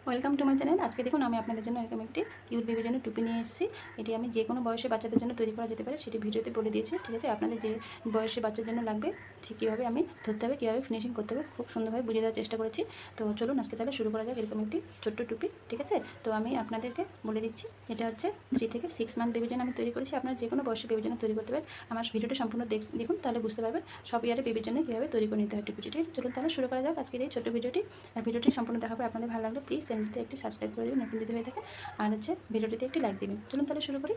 Welcome to my channel. আজকে দেখুন আমি আপনাদের জন্য এরকম একটি কিউট বেবির জন্য টুপি নিয়ে এসেছি। এটি আমি যে কোনো বয়সে বাচ্চাদের জন্য তৈরি করা যেতে পারে সেটি ভিডিওতে বলে দিয়েছি, ঠিক আছে। আপনাদের যে বয়সে বাচ্চার জন্য লাগবে ঠিক কীভাবে আমি ধরতে হবে, কীভাবে ফিনিশিং করতে হবে খুব সুন্দরভাবে বুঝিয়ে দেওয়ার চেষ্টা করেছি। তো চলুন আজকে তাহলে শুরু করা যাক এরকম একটি ছোট্ট টুপি, ঠিক আছে। তো আমি আপনাদেরকে বলে দিচ্ছি, এটা হচ্ছে 3 থেকে 6 মান্থ বেবির জন্য আমি তৈরি করেছি। আপনারা যে কোনো বয়সে বেবির জন্য তৈরি করতে পারেন। আমার ভিডিওটা সম্পূর্ণ দেখুন, তাহলে বুঝতে পারবেন সব ইয়ারে বেবির জন্য কীভাবে তৈরি করে নিতে হয় টুপিটি, ঠিক আছে। চলুন তাহলে শুরু করা যাক আজকের এই ছোট্ট ভিডিওটি। আর ভিডিওটি সম্পূর্ণ দেখাবে আপনাদের ভালো লাগলে প্লিজ চ্যানেলটিতে একটি সাবস্ক্রাইব করে দেবেন নতুন যদি হয়ে থাকে, আর হচ্ছে ভিডিওটিতে একটি লাইক দিবেন। চলুন তাহলে শুরু করি।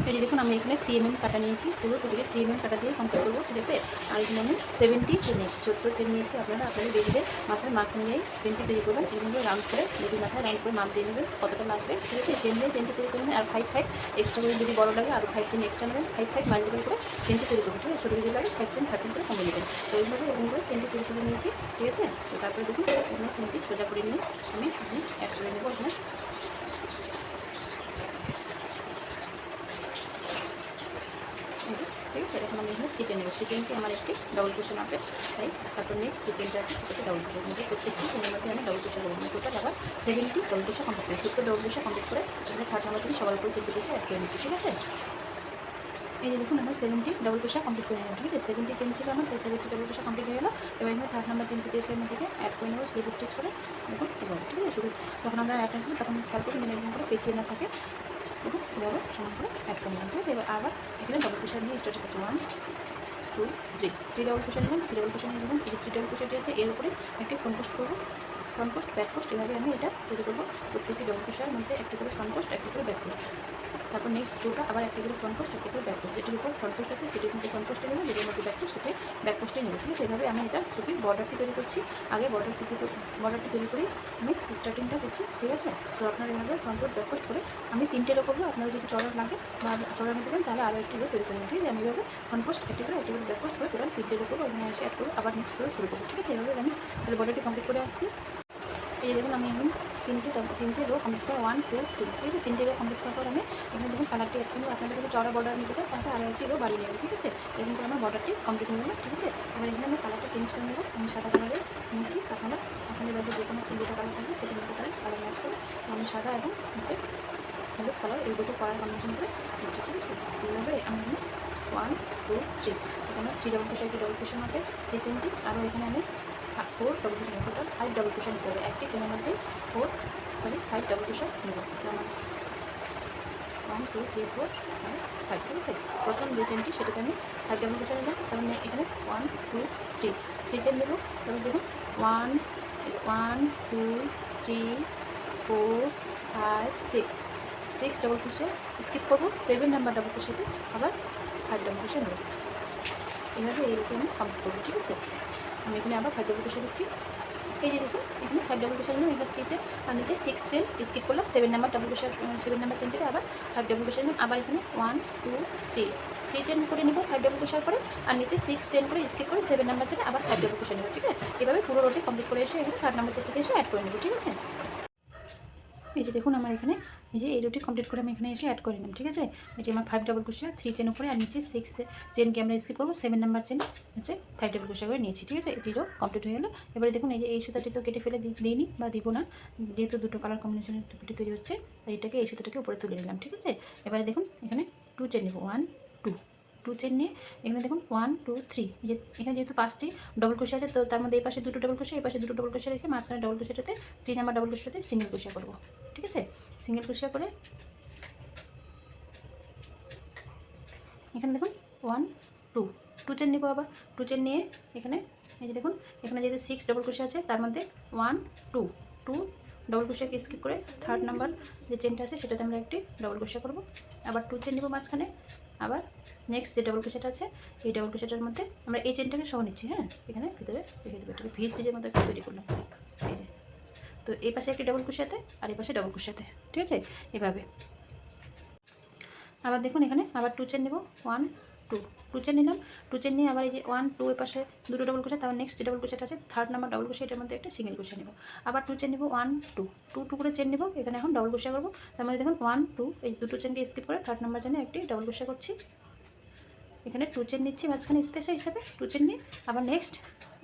এই যে দেখুন আমি এখানে 3 mm কাটা নিয়েছি, পুরো টুপিকে 3 mm কাটা দিয়ে কমপ্লিট করবো, ঠিক আছে। আর এখানে আমি 70 চেন নিয়েছি, 70 চেন নিয়েছি। আপনারা আপনাদের বেবিদের মাথায় মাপ নিয়েই চেনটি তৈরি করবেন। এগুলো রাউন্ড করে বেবির মাথায় রাউন্ড করে মাপ দিয়ে নেবেন কতটা লাগবে, ঠিক আছে। চেন দিয়ে চেনটি তৈরি করবেন। আর 5 এক্সট্রা করে যদি বড় লাগে আরও 5 চেন এক্সট্রা নেবেন। 5 মাল্টিপ্লাই করে চেনটি তৈরি করবেন, ঠিক আছে। ছোটো যদি লাগে 5 চেন 13 করে কমিয়ে নেবেন। তো এইভাবে এরকম করে চেনটি তৈরি করে নিয়েছি, ঠিক আছে। তো তারপরে দেখুন এখানে চেনটি সোজা করে নিয়ে আমি অ্যাড করে নেবো এখানে, ঠিক আছে। এখন আমি এখানে চিকেন নেব। চিকেনটি আমার একটি ডবল কুশন আছে, তাই তারপর নেক্সট চিকেনটা আছে সেটাকে ডবল কুশন নেব। প্রত্যেকটি চেনের মধ্যে আমি ডবল কুশন নেব। মানে টোটাল আবার 70 ডবল কুশন কমপ্লিট করি। 70 ডবল কুশন কমপ্লিট করে এখানে 3rd নাম্বার থেকে সবার উপরে চেপে দিয়ে অ্যাড করে নিচ্ছি, ঠিক আছে। এই যে দেখুন আমার 70 ডবল কুশা কমপ্লিট করে নিলাম, ঠিক আছে। 70 চেন ছিল আমার, তাই 70 ডবল কুশা কমপ্লিট হয়ে গেল। এবার এখানে 3rd নাম্বার চেনটিতে এসে আমি থেকে অ্যাড করে নেব স্লিপ স্টিচ করে। দেখুন এভাবে, ঠিক আছে। শুধু যখন আমরা অ্যাড করবো তখন খেয়াল করুন যেন এরকম করে পেজ চেন না থাকে। দেখুন এভাবে সমান করে অ্যাড করে নিলাম, ঠিক আছে। এবার আবার এখানে ডবল কুশা নিয়ে স্টার্ট করছি। 1 2 3 ডবল কুশন নিলাম। 3 ডবল কুশন নিয়ে দেখুন এই যে 3 ডবল কুশনটি আছে এর উপরে একটি ফ্রন্ট পোস্ট করবো, ফ্রন্ট পোস্ট ব্যাক পোস্ট, এভাবে আমি এটা তৈরি করবো। প্রত্যেকটি ডবল কুশার মধ্যে একটি করে ফ্রন্ট পোস্ট, একটি করে ব্যাক পোস্ট। তারপর নেক্সট রোটা আবার একটা করে ফ্রন্ট পোস্ট, একটা করে ব্যাক পোস্ট। যেটির উপর ফ্রন্ট পোস্ট আছে সেটির মধ্যে ফ্রন্ট পোস্টে নেবো, যেটির মধ্যে ব্যাক পোস্ট সেটাই ব্যাক পোস্টে নেবো, ঠিক আছে। এভাবে আমি এটা টুপির বর্ডারটি তৈরি করছি। আগে বর্ডারটি তৈরি করেই আমি স্টার্টিংটা করছি, ঠিক আছে। তো আপনারা এভাবে ফ্রন্ট পোস্ট ব্যাক পোস্ট করে আমি 3টে রো করবো। আপনারা যদি চড়ার লাগে বা চড়ার নিতে দেন তাহলে আরও একটি রো তৈরি করবেন, ঠিক আছে। আমি এভাবে ফ্রন্ট পোস্ট একটি করে ব্যাক পোস্ট করে টোটাল 3টে রো করবো। এখানে এসে অ্যাড করবো, আবার নেক্সট রো শুরু করবো, ঠিক আছে। এভাবে আমি তাহলে বর্ডারটি কমপ্লিট করে আসছি। এই দেখুন আমি এখন 3টে রো কমপ্লিট করে 1 2 3, ঠিক আছে। 3টে রো কমপ্লিট করার পর আমি এখানে দেখুন কালারটি অ্যাড করবো। আপনাদের যদি চড়া বর্ডার নিতে চান তাহলে আরও একটি রো বাড়িয়ে নেবেন, ঠিক আছে। এরকম করে আমার বর্ডারটি কমপ্লিট হয়ে গেলো, ঠিক আছে। এবার এখানে আমি কালারটা চেঞ্জ করে নেবো। আমি সাদা কালারে নিয়েছি। আপনারা আপনাদের বাড়িতে যে কোনো যেটা কালার থাকবে সেটা নিতে পারেন, কালার ম্যাচ করে। আমি সাদা এবং হচ্ছে হলুদ কালার এই দুটো কালার কম্বিনেশন করে নিচ্ছি, ঠিক আছে। এইভাবে আমি এখানে 1 2 3 এখানে 3 ডবল কুশন, একটি ডবল কুশন মাপে 3 চেনটি, আরও এখানে আমি 4 double cushion, total 5 double cushion নিতে হবে। একটি চেনের মধ্যে 5 ডবল কুশন নেব। আমার 1 2 3 4 5, ঠিক আছে। প্রথম যে চেনটি সেটাতে আমি 5 ডবল কুশন নিলাম। তারপর এখানে 1 2 3 চেন নেব। তারপর দেখুন 1 1 2 3 4 5 6 ডবল কুশন স্কিপ করবো। 7 নাম্বার ডবল কুশনতে আবার 5 ডবল কুশন নেব। এভাবে এইরকম আমি কমপ্লিট করবো, ঠিক আছে। আমি এখানে আবার 5 ডবল কুশন দিচ্ছি। এই যে দেখুন এখানে 5 ডবল কুশন নিলাম, এখানে 3 চেন আর নিচে 6 চেন স্কিপ করলাম। 7 নাম্বার ডবল কুশন, 7 নাম্বার চেনটিতে আবার 5 ডবল কুশন নিলাম। আবার এখানে 1 2 3 চেন করে নেব 5 ডবল কুশন করে, আর নিচে 6 চেন করে স্কিপ করে 7 নাম্বার চেনে আবার 5 ডবল কুশন নেব, ঠিক আছে। এভাবে পুরো রোটি কমপ্লিট করে এসে এখানে 3rd নাম্বার চেনটিতে এসে অ্যাড করে নেব, ঠিক আছে। এই যে দেখুন আমার এখানে এই যে এই রুটি কমপ্লিট করে আমি এখানে এসে অ্যাড করে নিলাম, ঠিক আছে। এটি আমার 5 ডবল কুশন 3 চেন উপরে, আর নিচে 6 চেনকে আমরা স্কিপ করবো। 7 নাম্বার চেন হচ্ছে 5 ডবল কুশন করে নিয়েছি, ঠিক আছে। এটিরও কমপ্লিট হয়ে গেলো। এবারে দেখুন এই যে এই সুতাটি তো কেটে ফেলে দিইনি বা দিব না, যেহেতু দুটো কালার কম্বিনেশনের টুপিটি তৈরি হচ্ছে, তাই এটাকে এই সুতাটাকে উপরে তুলে নিলাম, ঠিক আছে। এবারে দেখুন এখানে 2 চেন নেব, 1 2 চেন নিয়ে এখানে দেখুন 1 2 3, যে এখানে যেহেতু 5টি ডবল কুশি আছে তো তার মধ্যে এই পাশে দুটো ডবল কুশি, এই পাশে দুটো ডবল কুশি রেখে মাঝখানে ডবল কুশিটাতে 3 নাম্বার ডবল কুশিটাতে সিঙ্গেল কুশিয়া করবো, ঠিক আছে। সিঙ্গেল কুশিয়া করে এখানে দেখুন 1 2 চেন নেবো। আবার 2 চেন নিয়ে এখানে এই যে দেখুন এখানে যেহেতু 6 ডবল কুশি আছে তার মধ্যে 1 2 ডবল কুশিয়াকে স্কিপ করে 3rd নাম্বার যে চেনটা আছে সেটাতে আমরা একটি ডবল কুশিয়া করবো। আবার 2 চেন নেবো মাঝখানে। আবার নেক্সট যে ডবল কুশিয়াটা আছে এই ডবল কুশিয়াটার মধ্যে আমরা এই চেনটাকে সহ নিচ্ছি, হ্যাঁ, এখানে ভিতরে রেখে দেবো। এটাকে ভি স্টিচের মতো একটা তৈরি করলাম, এই যে। তো এই পাশে একটি ডবল কুশিয়াতে আর এই পাশে ডবল কুশিয়াতে, ঠিক আছে। এভাবে আবার দেখুন এখানে আবার 2 চেন নেব, 1 2 চেন নিলাম। 2 চেন নিয়ে আবার এই যে 1 2 এর পাশে দুটো ডবল কুশি, তারপর নেক্সট যে ডবল কুশিটা আছে 3rd নাম্বার ডবল কুশি, এটার মধ্যে একটা সিঙ্গেল কুশি নেব। আবার 2 চেন নেব, 1 2 করে চেন নেব। এখানে এখন ডবল কুশি করবো। তার মধ্যে দেখুন 1 2 এই দুটো চেনকে স্কিপ করে 3rd নাম্বার চেনে একটি ডবল কুশি করছি। এখানে 2 চেন নিচ্ছি মাঝখানে স্পেস হিসাবে 2 চেন নিয়ে আবার নেক্সট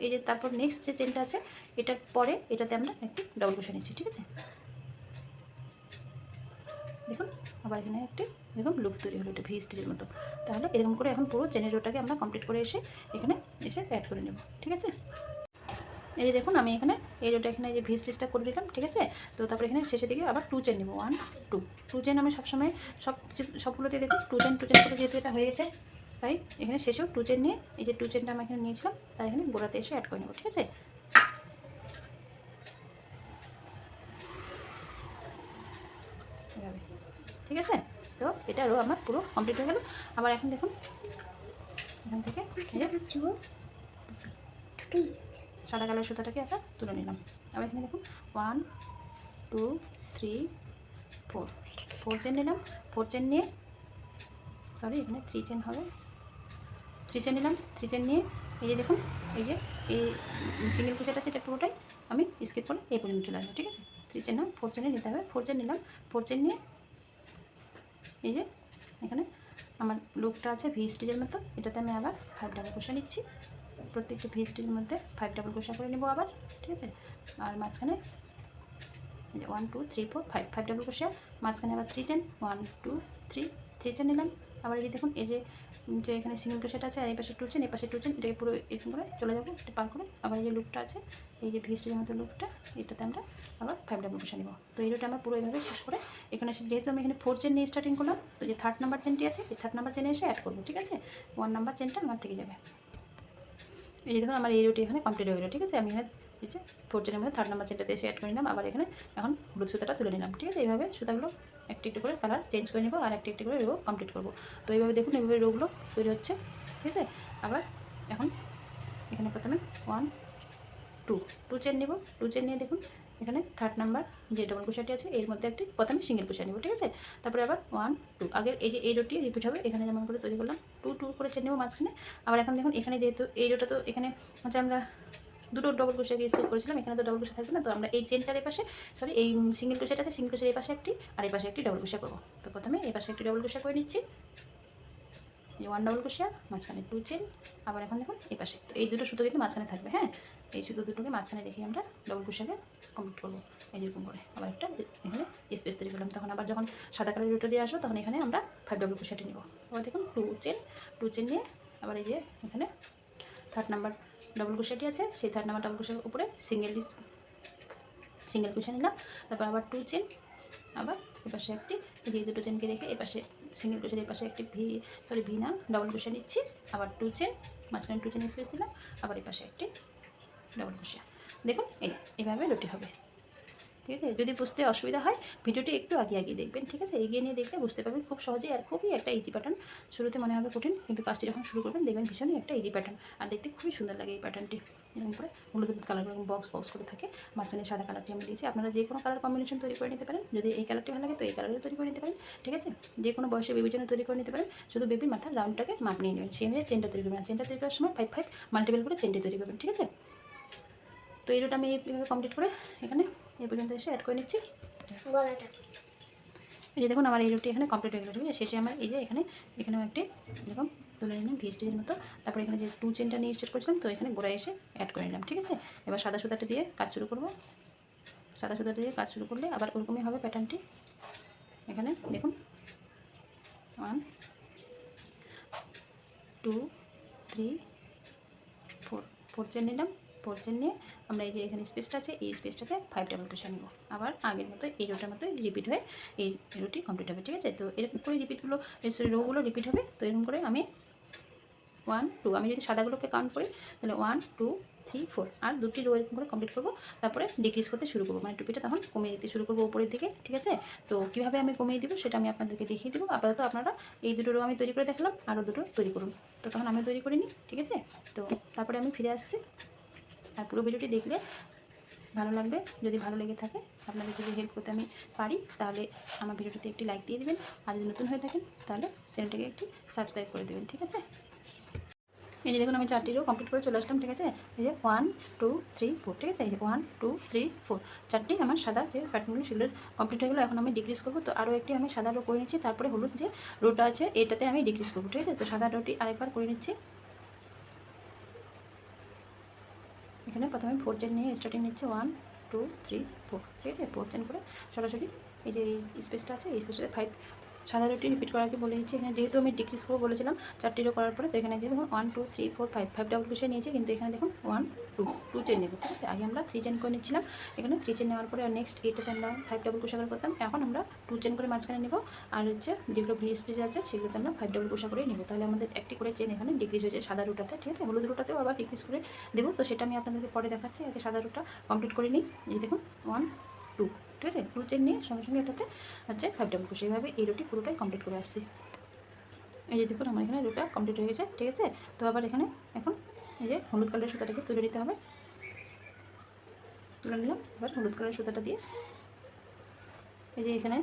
এই যে তারপর নেক্সট যে চেনটা আছে এটার পরে এটাতে আমরা একটি ডাবল ক্রোশে নিচ্ছি, ঠিক আছে। দেখুন আবার এখানে একটি এরকম লুপ তৈরি হলো, এটা ভি স্টিচের মতো। তাহলে এরকম করে এখন পুরো চেনের রোটাকে আমরা কমপ্লিট করে এখানে এসে অ্যাড করে নেব, ঠিক আছে। এই যে দেখুন আমি এখানে এই রোটা এখানে এই যে ভি স্টিচটা করে দিলাম, ঠিক আছে। তো তারপরে এখানে শেষের দিকে আবার 2 চেন নেব, 1 2 চেন। আমি সবসময় সবগুলোতে দেখুন 2 চেন করে, যেহেতু এটা হয়ে গেছে তাই এখানে শেষেও 2 চেন নিয়ে এই যে 2 চেনটা আমি এখানে নিয়েছিলাম তাই এখানে গোড়াতে এসে অ্যাড করে নেব, ঠিক আছে। এভাবে, ঠিক আছে। তো এটারও আমার পুরো কমপ্লিট হয়ে গেল। আবার এখন দেখুন এখান থেকে সাদা কালার সুতাটাকে একটা তুলে নিলাম। আবার এখানে দেখুন 1 2 3 4 চেন নিলাম। 4 চেন নিয়ে সরি এখানে 3 চেন হবে, 3 চেন নিলাম। 3 চেন নিয়ে এই যে দেখুন এই যে এই সিঙ্গেল ক্রোশেট আছে এটা পুরোটাই আমি স্কিপ করে এই পর্যন্ত চলে আসবো, ঠিক আছে। 3 চেন না 4 চেনে নিতে হবে। 4 চেন নিলাম। 4 চেন নিয়ে এই যে এখানে আমার লুপটা আছে ভি স্টিচের মতো, এটাতে আমি আবার 5 ডাবল ক্রোশা নিচ্ছি। প্রত্যেকটা ভি স্টিচের মধ্যে 5 ডাবল ক্রোশা করে নেব আবার, ঠিক আছে। আর মাঝখানে 1 2 3 4 5 ডাবল ক্রোশা, মাঝখানে আবার 3 চেন 1 2 3 চেন নিলাম। আবার এই যে দেখুন এই যে এখানে সিঙ্গেল ক্রোশেট আছে আর এই পাশে 2 চেন, এই পাশে 2 চেন, এটাকে পুরো এরকম করে চলে যাবো এটা পার করে। আবার এই যে লুপটা আছে এই যে ভি স্টিচের মতো লুপটা, এটাতে আমরা আবার 5 ডাবল ক্রোশা নেব। তো এই রোটা আমরা পুরো এইভাবে শেষ করে এখানে যেহেতু আমি এখানে 4 চেন নিয়ে স্টার্টিং করলাম, তো যে 3rd নাম্বার চেনটি আছে এই 3rd নাম্বার চেনে এসে অ্যাড করবো, ঠিক আছে। 1 নাম্বার চেনটা আমার থেকে যাবে। এই যে দেখুন আমার এই রোটি এখানে কমপ্লিট হয়ে গেলো, ঠিক আছে। আমি এখানে এই যে 4 চেনের মধ্যে 3rd নাম্বার চেনটাতে এসে অ্যাড করে নিলাম। আবার এখানে এখন হলুদ সুতাটা তুলে নিলাম, ঠিক আছে। এইভাবে সুতাগুলো একটু একটু করে কালার চেঞ্জ করে নেবো আর একটু একটু করে রো কমপ্লিট করবো। তো এইভাবে দেখুন এইভাবে রোগুলো তৈরি হচ্ছে, ঠিক আছে। আবার এখন এখানে প্রথমে 1 2 চেন নেব। 2 চেন নিয়ে দেখুন এখানে 3rd নাম্বার যে ডাবল ক্রোশাটি আছে এর মধ্যে একটি প্রথমে সিঙ্গেল ক্রোশা নেব, ঠিক আছে। তারপরে আবার 1 2 আগের এই যে এই রোটি রিপিট হবে, এখানে যেমন করে তৈরি করলাম 2 করে চেন নেব মাঝখানে। আবার এখন দেখুন এখানে যেহেতু এই রোটা তো এখানে হচ্ছে আমরা দুটো ডবল ক্রোশা দিয়ে স্কিপ করেছিলাম, এখানে তো ডাবল ক্রোশা থাকবে না। তো আমরা এই চেনটার এই পাশে সরি এই সিঙ্গেল ক্রোশাটা আছে, সিঙ্গেল ক্রোশার এই পাশে একটি আর এই পাশে একটি ডাবল ক্রোশা করবো। তো প্রথমে এই পাশে একটি ডাবল ক্রোশা করে নিচ্ছি, যে 1 ডাবল ক্রোশা, মাঝখানে 2 চেন। আবার এখন দেখুন এই পাশে তো এই দুটো সুতো কিন্তু মাঝখানে থাকবে, হ্যাঁ। এই সুতো দুটোকে মাঝখানে রেখে আমরা ডাবল ক্রোশাকে কমপ্লিট করবো এইরকম করে। আবার একটা এখানে স্পেস তৈরি করলাম। তখন আবার যখন সাদা কালার রুটো দিয়ে আসবো তখন এখানে আমরা 5 ডাবল ক্রোশাটি নেব। আবার দেখুন 2 চেন নিয়ে আবার এই যে এখানে 3rd নাম্বার ডাবল ক্রোশাটি আছে সেই 3rd নাম্বার ডাবল ক্রোশার উপরে সিঙ্গেল ক্রোশা নিলাম। তারপর আবার 2 চেন, আবার এপাশে একটি এই দুটো চেনকে রেখে এপাশে সিঙ্গেল ক্রোশের এপাশে একটি ভি না ডাবল ক্রোশা নিচ্ছি। আবার 2 চেন, মাঝখানে 2 চেন স্পেস দিলাম। আবার এপাশে একটি ডাবল ক্রোশা। দেখুন এই যে এইভাবে রুটি হবে, ঠিক আছে। যদি বুঝতে অসুবিধা হয় ভিডিওটি একটু আগে দেখবেন, ঠিক আছে। এগিয়ে নিয়ে দেখলে বুঝতে পারবেন খুব সহজেই আর খুবই একটা ইজি প্যাটার্ন। শুরুতে মনে হবে কঠিন, কিন্তু কাজটি যখন শুরু করবেন দেখবেন ভীষণই একটা ইজি প্যাটার্ন আর দেখতে খুবই সুন্দর লাগে এই প্যাটার্নটি। এরকম করে হলুদ কালার বক্স করে থাকে, মাঝখানে সাদা কালারটি আমি দিয়েছি। আপনারা যে কোনো কালার কম্বিনেশন তৈরি করে নিতে পারেন। যদি এই কালারটি ভালো লাগে তো এই কালারে তৈরি করে নিতে পারেন, ঠিক আছে। যে কোনো বয়সে বেবির জন্য তৈরি করে নিতে পারেন। শুধু বেবির মাথার রাউন্ডটাকে মাপ নিয়ে নেবেন, সেই অনুযায়ী চেনটা তৈরি করবেন। চেনটা তৈরি করার সময় 5 মাল্টিপল করে চেনটি তৈরি করবেন, ঠিক আছে। তো এই রোটা আমি এইভাবে কমপ্লিট করে এখানে এই পর্যন্ত এসে অ্যাড করে নিচ্ছি। এই যে দেখুন আমার এই রুটি এখানে কমপ্লিট হয়ে গেল, ঠিক আছে। শেষে আমার এই যে এখানেও একটি এরকম তুলে নিলাম ভি স্টিচের মতো। তারপরে এখানে যে 2 চেনটা নিয়ে স্টার্ট করেছিলাম তো এখানে গোড়ায় এসে অ্যাড করে নিলাম, ঠিক আছে। এবার সাদা সুতাটা দিয়ে কাজ শুরু করব। সাদা সুতাটা দিয়ে কাজ শুরু করলে আবার ওরকমই হবে প্যাটার্নটি। এখানে দেখুন 1 2 3 4 চেন নিলাম। 4 চেন নিয়ে আমরা এই যে এখানে স্পেসটা আছে এই স্পেসটাতে 5 ডাবল ক্রোশা নেব। আবার আগের মতো এই রোটার মতো রিপিট হয়ে এই রোটি কমপ্লিট হবে, ঠিক আছে। তো এরকম করে রোগুলো রিপিট হবে। তো এরকম করে আমি 1 2 আমি যদি সাদাগুলোকে কাউন্ট করি তাহলে 1 2 3 4 আর দুটি রো এরকম করে কমপ্লিট করবো। তারপরে ডিক্রিজ করতে শুরু করবো, মানে টুপিটা তখন কমিয়ে দিতে শুরু করবো উপরের দিকে, ঠিক আছে। তো কীভাবে আমি কমিয়ে দিব সেটা আমি আপনাদেরকে দেখিয়ে দেবো। আপাতত আপনারা এই দুটো রো আমি তৈরি করে দেখালাম, আরও দুটো তৈরি করুন। তো তখন আমি তৈরি করিনি, ঠিক আছে। তো তারপরে আমি ফিরে আসছি। আর পুরো ভিডিওটি দেখলে ভালো লাগবে। যদি ভালো লেগে থাকে আপনাদের যদি হেল্প করতে আমি পারি তাহলে আমার ভিডিওটিতে একটি লাইক দিয়ে দেবেন। আর যদি নতুন হয়ে থাকেন তাহলে চ্যানেলটাকে একটি সাবস্ক্রাইব করে দেবেন, ঠিক আছে। এই যে দেখুন আমি 4টি রো কমপ্লিট করে চলে আসলাম, ঠিক আছে। এই যে 1 2 3 4, ঠিক আছে। এই যে 1 2 3 4 4টি আমার সাদা যে প্যাটার্নগুলো সেগুলো কমপ্লিট হয়ে গেলো। এখন আমি ডিক্রিজ করবো। তো আরও একটি আমি সাদা রো করে নিচ্ছি। তারপরে হলুদ যে রোটা আছে এটাতে আমি ডিক্রিজ করবো, ঠিক আছে। তো সাদা রোটি আরেকবার করে নিচ্ছি। এখানে প্রথমে 4 চেন নিয়ে স্টার্টিং নিচ্ছে 1 2 3 4, ঠিক আছে। 4 চেন করে সরাসরি এই যে এই স্পেসটা আছে এই স্পেসটাতে 5 সাদা রুটি রিপিট করাকে বলে দিচ্ছি। এখানে যেহেতু আমি ডিক্রিজ করবো বলেছিলাম 4টি রো করার পরে, তো এখানে যে দেখুন 1 2 3 4 5 ডাবল ক্রোশে নিয়েছি, কিন্তু এখানে দেখুন 1 2 চেন নেব, ঠিক আছে। আগে আমরা 3 চেন করে নিচ্ছিলাম, এখানে 3 চেন নেওয়ার পরে নেক্সট এটাতে আমরা 5 ডাবল ক্রোশা করে করতাম, এখন আমরা 2 চেন করে মাঝখানে নেব, আর হচ্ছে যেগুলো ভি স্টিচ আছে সেগুলোতে আমরা 5 ডাবল ক্রোশা করে নেব। তাহলে আমাদের একটি করে চেন এখানে ডিক্রিজ হয়েছে সাদা রুটাতে, ঠিক আছে। হলুদ রুটাতেও আবার ডিক্রিজ করে দেবো, তো সেটা আমি আপনাদেরকে পরে দেখাচ্ছি। আগে সাদা রুটা কমপ্লিট করে নিই। এই দেখুন 1 2, ঠিক আছে। 2 চেন নিয়ে সঙ্গে সঙ্গে এটাতে হচ্ছে 5 ডাবল ক্রোশা, এইভাবে এই রুটি পুরোটাই কমপ্লিট করে আসছি। এই যে দেখুন আমার এখানে রুটা কমপ্লিট হয়ে গেছে, ঠিক আছে। তো আবার এখানে এখন এই যে হলুদ কালারের সুতাটাকে তুলে নিতে হবে, তুলে নিলাম। এবার হলুদ কালারের সুতাটা দিয়ে এই যে এখানে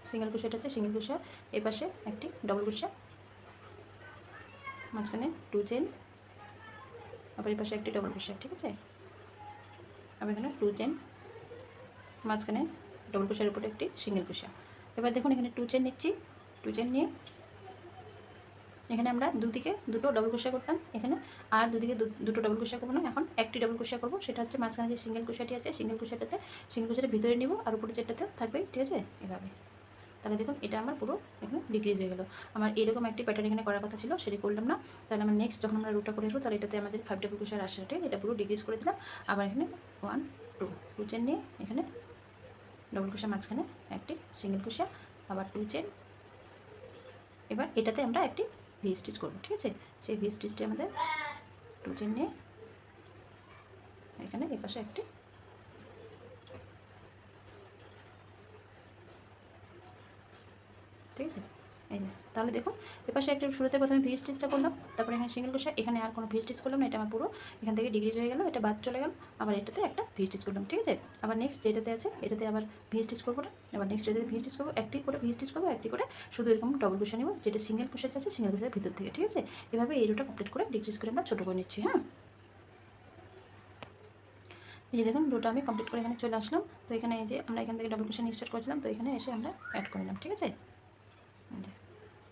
সিঙ্গেল ক্রোশা, এটা হচ্ছে সিঙ্গেল ক্রোশা, এই পাশে একটি ডবল ক্রোশা, মাঝখানে 2 চেন, আবার এই পাশে একটি ডবল ক্রোশা, ঠিক আছে। আবার এখানে 2 চেন, মাঝখানে ডবল ক্রোশার উপরে একটি সিঙ্গেল ক্রোশা। এবার দেখুন এখানে 2 চেন নিচ্ছি, 2 চেন নিয়ে এখানে আমরা দুদিকে দুটো ডবল ক্রোশা করতাম, এখানে আর দুদিকে দুটো ডবল ক্রোশা করবো না, এখন একটি ডবল ক্রোশা করবো। সেটা হচ্ছে মাঝখানে যে সিঙ্গেল ক্রোশাটি আছে সিঙ্গেল ক্রোশাটাতে সিঙ্গেল ক্রোশাটা ভিতরে নিব, আর উপরে যেটাতে থাকবে, ঠিক আছে, এভাবে। তাহলে দেখুন এটা আমার পুরো এখানে ডিক্রিজ হয়ে গেল। আমার এরকম একটি প্যাটার্ন এখানে করার কথা ছিল, সেটি করলাম না। তাহলে আমার নেক্সট যখন আমরা রুটা করে আসবো তাহলে এটাতে আমাদের 5 ডাবল ক্রোশার আসে, এটা পুরো ডিক্রিজ করে দিলাম। আবার এখানে 1 2 চেন নিয়ে এখানে ডবল ক্রোশা, মাঝখানে একটি সিঙ্গেল ক্রোশা, আবার 2 চেন। এবার এটাতে আমরা একটি ভি স্টিচ করবো, ঠিক আছে। সেই ভি স্টিচটি আমাদের 2 চেন নিয়ে এখানে এই পাশে একটি, ঠিক আছে। এই যে তাহলে দেখুন এপাশে একটা শুরুতে প্রথমে ভি স্টিচটা করলাম, তারপরে এখানে সিঙ্গেল ক্রোশা, এখানে আর কোনো ভি স্টিচ করলাম না, এটা আমার পুরো এখান থেকে ডিগ্রিজ হয়ে গেল, এটা বাদ চলে গেল। আবার এটাতে একটা ভি স্টিচ করলাম, ঠিক আছে। আবার নেক্সট যেটাতে আছে এটাতে আবার ভি স্টিচ করবো না, আবার নেক্সট এটাতে ভি স্টিচ করবো, একটি করে ভি স্টিচ করবো, একটি করে শুধু এরকম ডবল ক্রোশা নেব, যেটা সিঙ্গেল ক্রোশা আছে সিঙ্গেল ক্রোশার ভিতর থেকে, ঠিক আছে। এভাবে এই রোটা কমপ্লিট করে ডিক্রিজ করে আমরা ছোটো করে নিচ্ছি। হ্যাঁ, এই যে দেখুন রোটা আমি কমপ্লিট করে এখানে চলে আসলাম। তো এখানে এই যে আমরা এখান থেকে ডবল ক্রোশা স্টার্ট করেছিলাম, তো এখানে এসে আমরা অ্যাড করে নিলাম, ঠিক আছে।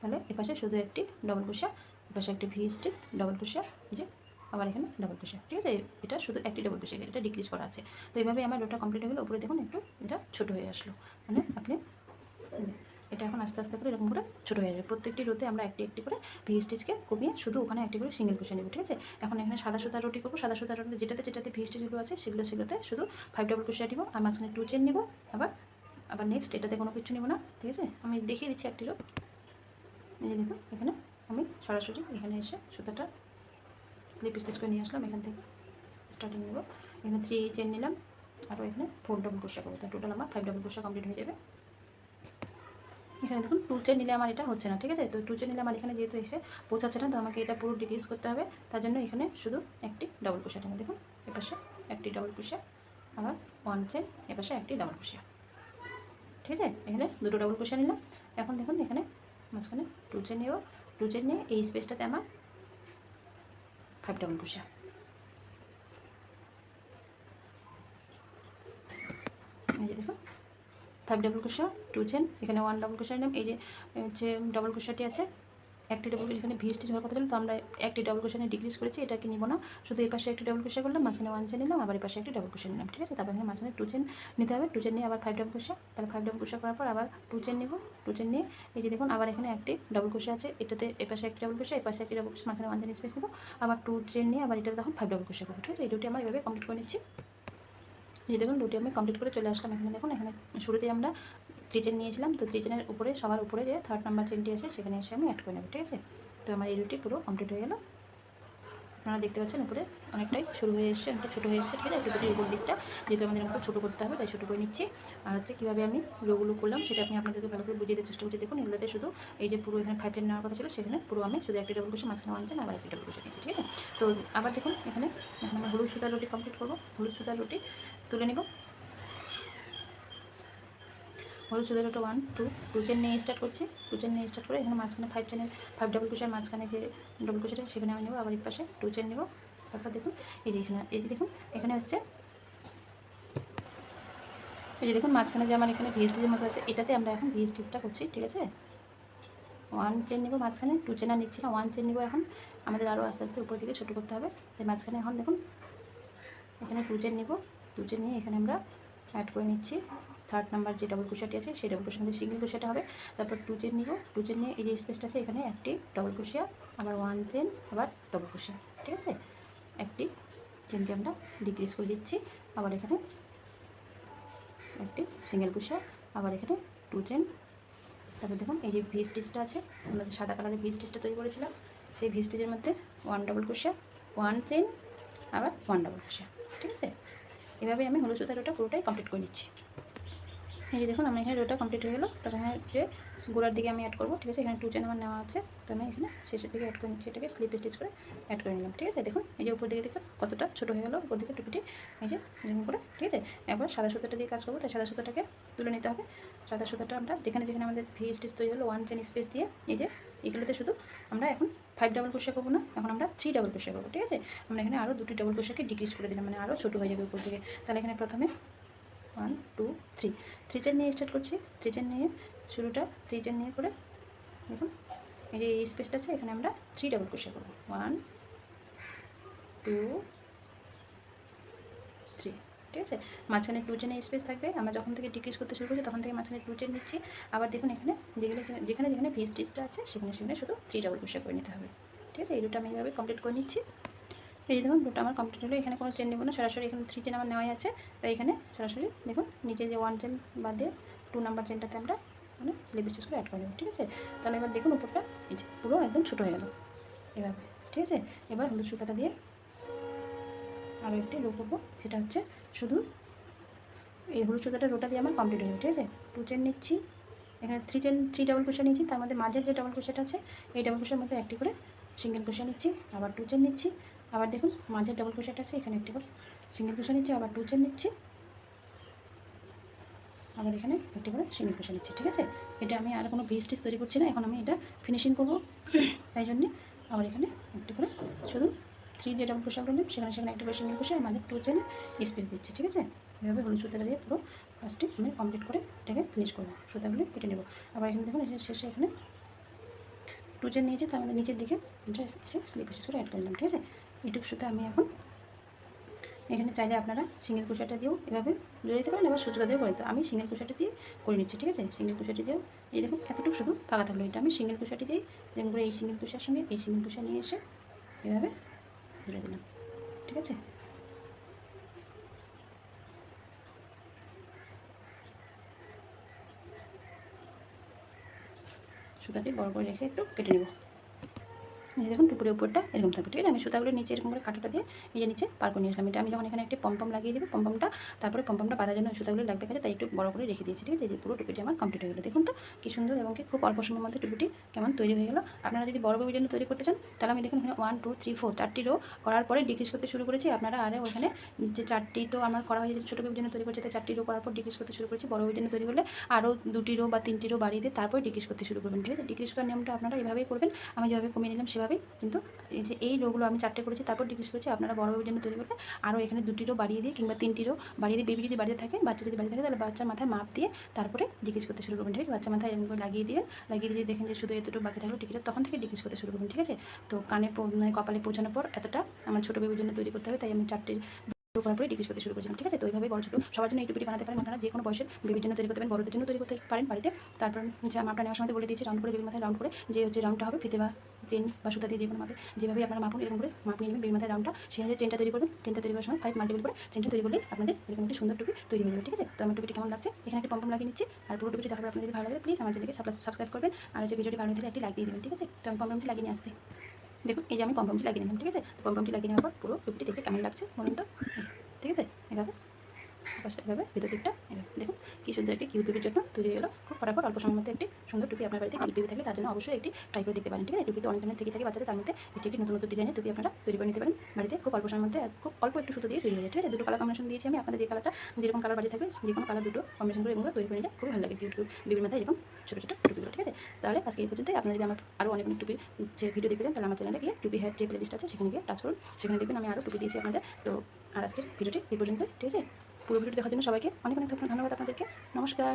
তাহলে এপাশে শুধু একটি ডবল ক্রোশা, এপাশে একটি ভি স্টিচ, ডবল ক্রোশা, এই যে আবার এখানে ডবল ক্রোশা, ঠিক আছে। এটা শুধু একটি ডবল ক্রোশা, এটা ডিক্রিজ করা আছে। তো এইভাবে আমার রোটা কমপ্লিট হয়ে গেলো। উপরে দেখুন একটু এটা ছোটো হয়ে আসলো, মানে আপনি এটা এখন আস্তে আস্তে করে এরকম করে ছোটো হয়ে যাবে। প্রত্যেকটি রোতে আমরা একটি একটি করে ভি স্টিচকে কমিয়ে শুধু ওখানে একটি করে সিঙ্গেল ক্রোশা নেব, ঠিক আছে। এখন এখানে সাদা সুতার রুটি করবো, সাদা সুতার রুটি যেটাতে যেটাতে ভি স্টিচগুলো আছে সেগুলোতে শুধু 5 ডাবল ক্রোশা দিব, আর মাঝখানে 2 চেন নেব। আবার আবার নেক্সট এটাতে কোনো কিছু নেব না, ঠিক আছে। আমি দেখিয়ে দিচ্ছি একটি রো। এই যে দেখুন এখানে আমি সরাসরি এখানে এসে সুতাটা স্লিপ স্টিচ করে নিয়ে আসলাম, এখান থেকে স্টার্টিং নেব। এখানে 3 চেন নিলাম, আরও এখানে 4 ডাবল ক্রোশা করবো, তাই টোটাল আমার 5 ডাবল ক্রোশা কমপ্লিট হয়ে যাবে। এখানে দেখুন 2 চেন নিলে আমার এটা হচ্ছে না, ঠিক আছে। তো 2 চেন নিলে আমার এখানে যেহেতু এসে পৌঁছাচ্ছে না, তো আমাকে এটা পুরো ডিক্রিজ করতে হবে। তার জন্য এখানে শুধু একটি ডাবল ক্রোশা নেব। দেখুন এপাশে একটি ডাবল ক্রোশা, আবার 1 চেন, এপাশে একটি ডাবল ক্রোশা, ঠিক আছে। এখানে দুটো ডাবল ক্রোশা নিলাম। এখন দেখুন এখানে মাঝখানে 2 চেন নেব, 2 চেন নিয়ে এই স্পেসটাতে আমার 5 ডাবল ক্রোশা, এই যে দেখুন 5 ডাবল ক্রোশা, 2 চেন, এখানে 1 ডাবল ক্রোশা নিলাম। এই যে হচ্ছে ডাবল ক্রোশাটি আছে, একটি ডাবল ক্রোশা, এখানে ভি স্টিচ হওয়ার কথা ছিল, তো আমরা একটি ডাবল ক্রোশা নিয়ে ডিক্রিজ করেছি, এটাকে নিব না। শুধু এই পাশে একটি ডাবল ক্রোশা করলাম, মাঝখানে 1 চেন নিলাম, আবার এই পাশে একটি ডাবল ক্রোশা নিলাম, ঠিক আছে। তারপর এখানে মাঝখানে 2 চেন নিতে হবে, 2 চেন নিয়ে আবার 5 ডাবল ক্রোশা, তাহলে 5 ডাবল ক্রোশা করার পর আবার 2 চেন নিব, 2 চেন নিয়ে এই যে দেখুন আবার এখানে একটি ডাবল ক্রোশা আছে, এটাতে এই পাশে একটি ডাবল ক্রোশা, এই পাশে একটি ডাবল ক্রোশা, মাঝখানে 1 চেন স্পেস নেব, আবার 2 চেন নিয়ে আবার এটাতে তখন 5 ডাবল ক্রোশা করবো, ঠিক আছে। এই দুটি আমরা এভাবে কমপ্লিট করে নিচ্ছি। এই দেখুন দুটি আমি কমপ্লিট করে চলে আসলাম। এখানে দেখুন এখানে শুরুতেই আমরা 3 চেন নিয়েছিলাম, তো 3 চেনের উপরে সবার উপরে যে 3rd নাম্বার চেনটি আছে সেখানে এসে আমি অ্যাড করে নেব, ঠিক আছে। তো আমার এই রুটি পুরো কমপ্লিট হয়ে গেল। আপনারা দেখতে পাচ্ছেন উপরে অনেকটাই শুরু হয়ে এসছে, অনেকটা ছোটো হয়ে এসছে, ঠিক আছে। রুটির উপর দিকটা যেহেতু আমাদের একটু ছোটো করতে হবে, তাই ছোটো করে নিচ্ছি। আর হচ্ছে কীভাবে আমি রোগুলো করলাম সেটা আমি আপনাদেরকে ভালো করে বুঝিয়ে দেওয়ার চেষ্টা করছি। দেখুন এগুলোতে শুধু এই যে পুরো এখানে 5 চেন নেওয়ার কথা ছিল, সেখানে পুরো আমি শুধু একটি ডাবল ক্রোশা, মাঝখানে 1 চেন, আবার একটি ডাবল ক্রোশা নিয়েছি, ঠিক আছে। তো আবার দেখুন এখানে এখন আমি হলুদ সুতার রুটি কমপ্লিট করবো। হলুদ সুতার রুটি তুলে নেব। হলুদ সুতার রুটি 1 2 চেন নিয়ে স্টার্ট করছি, 2 চেন নিয়ে স্টার্ট করে এখানে মাঝখানে 5 চেনের 5 ডাবল ক্রোশার মাঝখানে যে ডাবল ক্রোশাটা সেখানে আমি নেব, আবার এই পাশে 2 চেন নেব। তারপর দেখুন এই যে এখানে এই যে দেখুন এখানে হচ্ছে এই যে দেখুন মাঝখানে যে আমার এখানে ভি স্টিচের মতো আছে, এটাতে আমরা এখন ভি স্টিচটা করছি, ঠিক আছে। 1 চেন নেব মাঝখানে, 2 চেন আর নিচ্ছি না, 1 চেন নেব। এখন আমাদের আরও আস্তে আস্তে উপর দিকে ছোটো করতে হবে, তাই মাঝখানে এখন দেখুন এখানে 2 চেন নেব, 2 চেন নিয়ে এখানে আমরা অ্যাড করে নিচ্ছি 3rd নাম্বার যে ডাবল ক্রোশেটি আছে সেই ডাবল ক্রোশের মধ্যে সিঙ্গেল ক্রোশেটা হবে। তারপর 2 চেন নিব, 2 চেন নিয়ে এই যে স্পেসটা আছে এখানে একটি ডাবল ক্রোশিয়া, আবার 1 চেন, আবার ডাবল ক্রোশিয়া, ঠিক আছে। একটি চেনকে আমরা ডিক্রিজ করে দিচ্ছি, আবার এখানে একটি সিঙ্গেল ক্রোশিয়া, আবার এখানে 2 চেন। তারপর দেখুন এই যে ভি স্টিচটা আছে, আমরা যে সাদা কালারের ভি স্টিচটা তৈরি করেছিলাম সেই ভি স্টিচের মধ্যে 1 ডাবল ক্রোশিয়া, 1 চেন, আবার 1 ডাবল ক্রোশিয়া, ঠিক আছে। এভাবে আমি হলুদ সুতার রোটা পুরোটাই কমপ্লিট করে নিচ্ছি। এই যে দেখুন আমার এখানে রোটা কমপ্লিট হয়ে গেলো। তখন যে গোড়ার দিকে আমি অ্যাড করবো, ঠিক আছে। এখানে 2 চেন আমার নেওয়া আছে, তো আমি এখানে শেষের দিকে অ্যাড করে নিচ্ছি, এটাকে স্লিপ স্টিচ করে অ্যাড করে নিলাম, ঠিক আছে। দেখুন এই যে উপর দিকে দেখুন কতটা ছোটো হয়ে গেলো উপর দিকে টুপিটি, এই যে যেমন করে, ঠিক আছে। একবার সাদা সুতাটা দিয়ে কাজ করবো, তাই সাদা সুতাটাকে তুলে নিতে হবে। সাদা সুতাটা আমরা যেখানে যেখানে আমাদের ভি স্টিচ তৈরি হলো 1 চেন স্পেস দিয়ে, এই যে এগুলোতে শুধু আমরা এখন 5 ডাবল ক্রোশিয়া করবো না, এখন আমরা 3 ডাবল ক্রোশিয়া করবো, ঠিক আছে। আমরা এখানে আরও 2টি ডাবল ক্রোশিয়াকে ডিক্রিজ করে দিলাম, মানে আরও ছোটো হয়ে যাবে উপর দিকে। তাহলে এখানে প্রথমে 1 2 3 3 চেন নিয়ে স্টার্ট করছি। 3 চেন নিয়ে শুরুটা 3 চেন নিয়ে করে দেখুন এই যে এই স্পেসটা আছে এখানে আমরা 3 ডাবল ক্রোশিয়া করব। 1 2 3, ঠিক আছে। মাঝখানে 2 চেনের স্পেস থাকবে, আমরা যখন থেকে ডিক্রিজ করতে শুরু করছি তখন থেকে মাঝখানে 2 চেন নিচ্ছি। আবার দেখুন এখানে যেখানে যেখানে ভি স্টিচটা আছে সেখানে সেখানে শুধু 3 ডাবল ক্রোশিয়া করে নিতে হবে, ঠিক আছে। এই রুটটা আমি এইভাবে কমপ্লিট করে নিচ্ছি। এই যে দেখুন রুটটা আমার কমপ্লিট হলো, এখানে কোনো চেন নেব না, সরাসরি এখানে 3 চেন আমার নেওয়াই আছে, তাই এখানে সরাসরি দেখুন নিচে যে 1 চেন বাদ দিয়ে 2 নাম্বার চেনটাতে আমরা মানে স্লিপ স্টিচ করে অ্যাড করে দেবো, ঠিক আছে। তাহলে এবার দেখুন উপরটা এই যে পুরো একদম ছোটো হয়ে গেল এভাবে, ঠিক আছে। এবার হলুদ সুতাটা দিয়ে আরও একটি রো করবো, সেটা হচ্ছে শুধু এই হলুদ সুতাটা রোটা দিয়ে আমার কমপ্লিট হয়ে যাবে, ঠিক আছে। 2 চেন নিচ্ছি, এখানে 3 ডাবল ক্রোশিয়া নিচ্ছি, তার মধ্যে মাঝের যে ডাবল ক্রোশিয়াটা আছে এই ডাবল ক্রোশিয়ার মধ্যে একটি করে সিঙ্গেল ক্রোশিয়া নিচ্ছি, আবার 2 চেন নিচ্ছি, আবার দেখুন মাঝের ডাবল ক্রোশিয়াটা আছে এখানে একটি করে সিঙ্গেল ক্রোশিয়া নিচ্ছি, আবার 2 চেন নিচ্ছি, আবার এখানে একটি করে সিঙ্গেল ক্রোশিয়া নিচ্ছি, ঠিক আছে। এটা আমি আর কোনো ভি স্টিচ তৈরি করছি না, এখন আমি এটা ফিনিশিং করবো, তাই জন্যে আবার এখানে একটি করে শুধু 3 যে ডাবল ক্রোশিয়া করলাম সেখানে সেখানে একটা করে সিঙ্গেল ক্রোশিয়া, মাঝে 2 চেনে স্পেস দিচ্ছি, ঠিক আছে। এভাবে হলুদ সুতাটা দিয়ে পুরো ফার্স্টে আমি কমপ্লিট করে এটাকে ফিনিশ করবো, সুতাগুলো কেটে নেবো। আবার এখানে দেখুন শেষে এখানে 2 চেন নিয়েছি, তার মধ্যে নিচের দিকে এটা এসে স্লিপ স্টিচ করে অ্যাড করে নিলাম, ঠিক আছে। এইটুকু সুতা আমি এখন এখানে চাইলে আপনারা সিঙ্গেল ক্রোশিয়াটা দিয়েও এভাবে জড়িয়ে দিতে পারেন, এবার সুচকা দিয়েও করে দিতে, আমি সিঙ্গেল ক্রোশিয়াটা দিয়ে করে নিচ্ছি, ঠিক আছে। সিঙ্গেল ক্রোশিয়াটি দিয়েও এই দেখুন এতটুকু শুধু ফাঁকা থাকলো, এটা আমি সিঙ্গেল ক্রোশিয়াটি দিয়েই যেমন করে এই সিঙ্গেল ক্রোশিয়ার সঙ্গে এই সিঙ্গেল ক্রোশিয়া নিয়ে এসে এভাবে জড়িয়ে দিলাম, ঠিক আছে। সুতাটি বড় করে রেখে একটু কেটে নেব। এই দেখুন টুপুরের উপরটা এরকম থাকবে, ঠিক আছে। আমি সুতাগুলো নিচে এরকম করে কাঁটাটা দিয়ে এই যে নিচে পার করে নিয়ে আসলাম। এটা আমি যখন এখানে একটি পম্পম লাগিয়ে দেবো, পম্পমটা তারপরে পম্পমটা বাঁধার জন্য সুতাগুলো লাগবে কাছে, তাই একটু বড় করে রেখে দিয়েছি, ঠিক আছে। এই যে পুরো টুপিটি আমার কমপ্লিট হয়ে গেলো, দেখুন তো কি সুন্দর এবং কি খুব অল্প সময়ের মধ্যে টুপিটি কেমন তৈরি হয়ে গেলো। আপনারা যদি বড় বেবির জন্য তৈরি করতে চান তাহলে আমি দেখুন এখানে 1 2 3 4 4টি রো করার পরে ডিক্রিজ করতে শুরু করেছি। আপনারা আরে ওখানে যে 4টি তো আমার করা হয়েছে ছোটো বেবির জন্য তৈরি করছে, তাই 4টি রো করার পর ডিক্রিজ করতে শুরু করেছি। বড় বেবির জন্য তৈরি করলে আরও 2টি রো বা 3টি রো বাড়িয়ে দিয়ে তারপরে ডিক্রিজ করতে শুরু করবেন, ঠিক আছে। ডিক্রিজ করার নিয়মটা আপনারা এভাবেই করবেন, আমি যেভাবে কমিয়ে নিলাম সেভাবেই। কিন্তু এই যে এই রোগুলো আমি 4টে করেছি তারপর ডিক্রিজ করেছি, আপনারা বড় বেবির জন্য তৈরি করলে আরও এখানে 2টি রো বাড়িয়ে দিয়ে কিংবা 3টি রো বাড়িয়ে দিয়ে, বেবি যদি বাড়িতে থাকে বাচ্চা যদি বাড়িতে থাকে তাহলে বাচ্চার মাথায় মাপ দিয়ে তারপরে ডিক্রিজ করতে শুরু করবেন, ঠিক আছে। বাচ্চা মাথায় এরকম করে লাগিয়ে দিয়ে যদি দেখেন যে শুধু এতটুকু বাকি থাকলো টিকিটা, তখন থেকে ডিক্রিজ করতে শুরু করবেন, ঠিক আছে। তো কানে মানে কপালে পৌঁছানোর পর এতটা আমার ছোটো বেবির জন্য তৈরি করতে হবে, তাই আমি 4টে করার পরে ডিক্রিজ করতে শুরু করেছিলাম, ঠিক আছে। তো এইভাবে বড় ছোটো সবার জন্য এই টুপিটি বানাতে পারেন, আপনারা যে কোনো বয়সের বেবির জন্য তৈরি করতে পারেন, বড়দের জন্য তৈরি করতে পারেন বাড়িতে। তারপর যে মাপটা নেওয়ার সময় বলে দিয়েছি রাউন্ড করে, বেবির মাথায় রাউন্ড করে যে হচ্ছে রাউন্ডটা হবে ফিতে বা চেন বা সুতা দিয়ে যে কোনো মাপে যেভাবে আপনারা মাপুন এরকম করে মাপ নিয়ে নেবেন বেবির মাথায় রাউন্ডটা, সেখানে চেনটা তৈরি করবেন। চেনটা তৈরি করার সময় 5 মাল্টিপল করে চেনটা তৈরি করলেই আপনাদের এরকম একটি সুন্দর টুপি তৈরি হয়ে যাবে, ঠিক আছে। তো আমার টুপিটি কেমন লাগছে এখানে একটি পম্পম লাগিয়ে নিচ্ছি, আর পুরো টুপিটি তারপর আপনাদের যদি ভালো লাগে প্লিজ আমার চ্যানেলকে সাবস্ক্রাইব করবেন, আর যে ভিডিওটি ভালো লাগলে একটি লাইক দিয়ে দেবেন, ঠিক আছে। তো আমি পম্পমটি লাগিয়ে নিয়ে আসছি, দেখুন এই যে আমি পম্পমটি লাগিয়ে নিলাম, ঠিক আছে। তো পম্পমটি লাগিয়ে নেওয়ার পর পুরো টুপিটি দেখতে কেমন লাগছে বলুন তো, ঠিক আছে। এভাবে এভাবে ভিতর দিকটা এভাবে দেখুন কি সুন্দর একটি কিউট টুপির জন্য তৈরি হয়ে গেলো খুব ফটাফট অল্প সময়ের মধ্যে। একটি সুন্দর টুপি আপনার বাড়িতে কিউট বেবি থাকলে তার জন্য অবশ্যই একটি ট্রাই করে দেখতে পারেন, ঠিক আছে। টুপি তো অনেক ধরনের থেকে থাকে বাচ্চাদের, তার মধ্যে একটি নতুন নতুন ডিজাইনের টুপি আপনারা তৈরি করে নিতে পারেন বাড়িতে খুব অল্প সময়ের মধ্যে, খুব অল্প একটু সুতো দিয়ে তৈরি হয়ে যায়, ঠিক আছে। দুটো কালার কম্বিনেশন দিয়েছি আমি, আপনাদের যে কালারটা যেরকম কালার বাড়ি থাকবে যে কোনো কালার দুটো কম্বিনেশন করে এগুলো তৈরি করে নিলে খুব ভালো লাগে কিউট বেবির মাথায় এরকম ছোটো ছোটো টুপিগুলো, ঠিক আছে। তাহলে আজকে এই পর্যন্তই। আপনারা যদি আমার আরও অনেক অনেক টুপির যে ভিডিও দেখতে চান তাহলে আমার চ্যানেলে গিয়ে টুপি হেড যে প্লেলিস্ট আছে সেখানে গিয়ে টাচ করুন, সেখানে দেখবেন আমি আরও টুপি দিয়েছি আপনাদের। তো আর আজকের ভিডিওটি এই পর্যন্ত, ঠিক আছে। পুরো ভিডিও দেখার জন্য সবাইকে অনেক অনেক ধন্যবাদ আপনাদেরকে, নমস্কার।